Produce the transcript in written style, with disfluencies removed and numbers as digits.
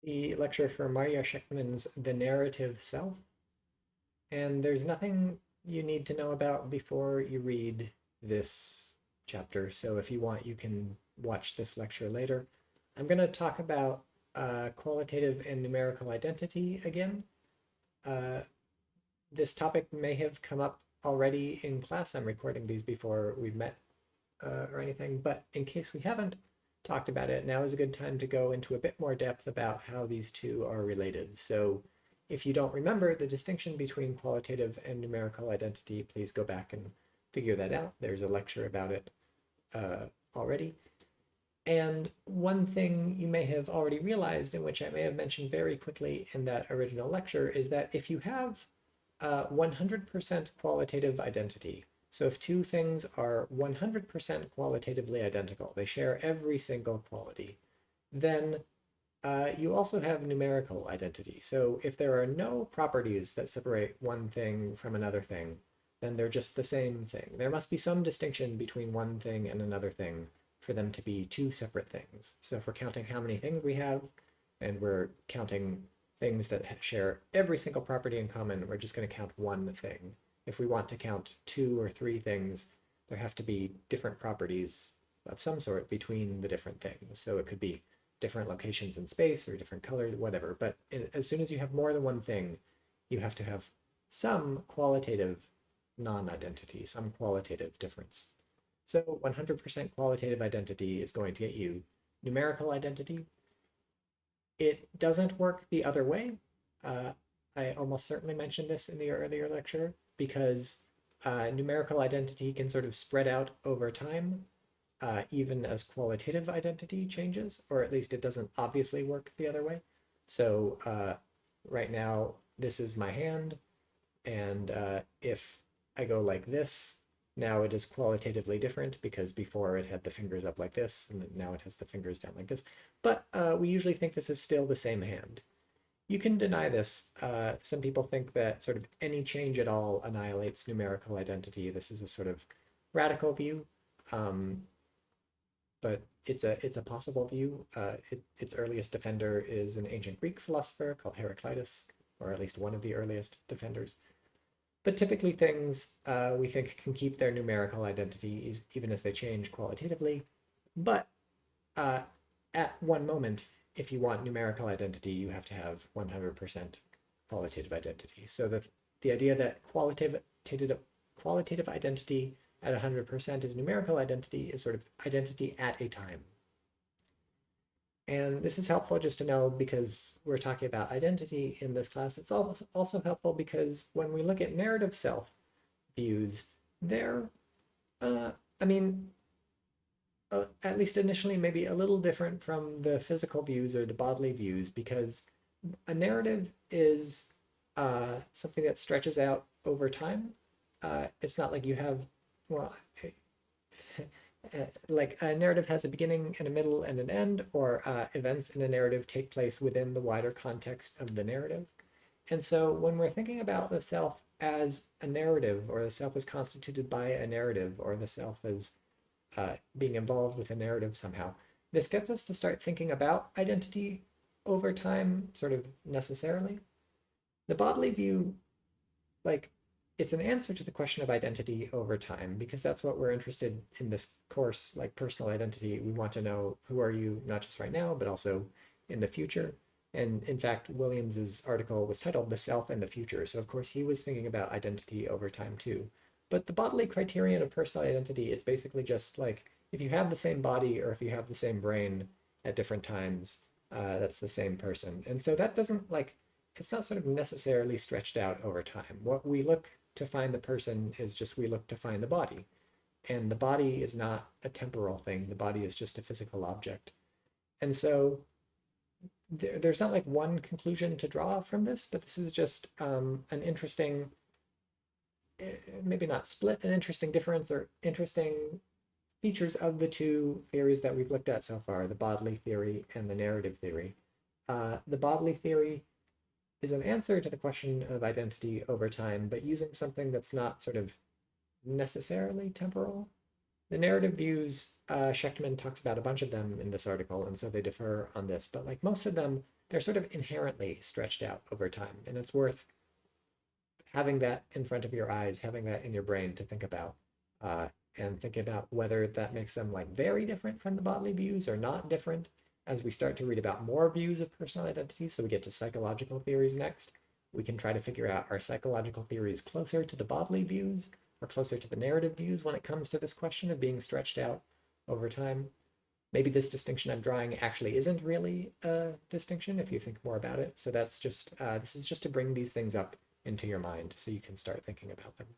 the lecture for Maria Schechtman's The Narrative Self. And there's nothing you need to know about before you read this chapter. So if you want, you can watch this lecture later. I'm going to talk about qualitative and numerical identity again. Uh, this topic may have come up already in class. I'm recording these before we've met or anything, but in case we haven't talked about it, now is a good time to go into a bit more depth about how these two are related. So if you don't remember the distinction between qualitative and numerical identity, please go back and figure that out. There's a lecture about it already. And one thing you may have already realized, and which I may have mentioned very quickly in that original lecture, is that if you have 100% qualitative identity, so if two things are 100% qualitatively identical, they share every single quality, then you also have numerical identity. So if there are no properties that separate one thing from another thing, then they're just the same thing. There must be some distinction between one thing and another thing for them to be two separate things. So if we're counting how many things we have, and we're counting things that share every single property in common, we're just going to count one thing. If we want to count two or three things, there have to be different properties of some sort between the different things. So it could be different locations in space or different colors, whatever. But as soon as you have more than one thing, you have to have some qualitative non-identity, some qualitative difference. So 100% qualitative identity is going to get you numerical identity. It doesn't work the other way. I almost certainly mentioned this in the earlier lecture because numerical identity can sort of spread out over time, even as qualitative identity changes, or at least it doesn't obviously work the other way. So right now, this is my hand, and if I go like this, now it is qualitatively different because before it had the fingers up like this, and now it has the fingers down like this. But we usually think this is still the same hand. You can deny this. Some people think that sort of any change at all annihilates numerical identity. This is a sort of radical view, but it's a possible view. Its earliest defender is an ancient Greek philosopher called Heraclitus, or at least one of the earliest defenders. But typically things we think can keep their numerical identities even as they change qualitatively. But at one moment, if you want numerical identity, you have to have 100% qualitative identity. So the idea that qualitative identity at 100% is numerical identity is sort of identity at a time. And this is helpful just to know because we're talking about identity in this class. It's also helpful because when we look at narrative self views, they're, I mean, at least initially, maybe a little different from the physical views or the bodily views because a narrative is something that stretches out over time. It's not like you have, well, like a narrative has a beginning and a middle and an end, or events in a narrative take place within the wider context of the narrative. And so when we're thinking about the self as a narrative, or the self is constituted by a narrative, or the self is being involved with a narrative somehow, this gets us to start thinking about identity over time, sort of necessarily. The bodily view, like, it's an answer to the question of identity over time because that's what we're interested in this course, like personal identity. We want to know who are you, not just right now, but also in the future. And in fact, Williams's article was titled The Self and the Future. So of course he was thinking about identity over time too. But the bodily criterion of personal identity, it's basically just like if you have the same body or if you have the same brain at different times, that's the same person. And so that doesn't like, it's not sort of necessarily stretched out over time. What we look to find the person is just we look to find the body. And the body is not a temporal thing. The body is just a physical object. And so there's not like one conclusion to draw from this, but this is just an interesting, maybe not split, an interesting difference or interesting features of the two theories that we've looked at so far, the bodily theory and the narrative theory. The bodily theory is an answer to the question of identity over time, but using something that's not sort of necessarily temporal. The narrative views, Schechtman talks about a bunch of them in this article, and so they differ on this, but like most of them they're sort of inherently stretched out over time. And it's worth having that in front of your eyes, having that in your brain to think about, and thinking about whether that makes them like very different from the bodily views or not different. As we start to read about more views of personal identity, so we get to psychological theories next, we can try to figure out, are psychological theories closer to the bodily views or closer to the narrative views when it comes to this question of being stretched out over time? Maybe this distinction I'm drawing actually isn't really a distinction if you think more about it. So that's just, this is just to bring these things up into your mind so you can start thinking about them.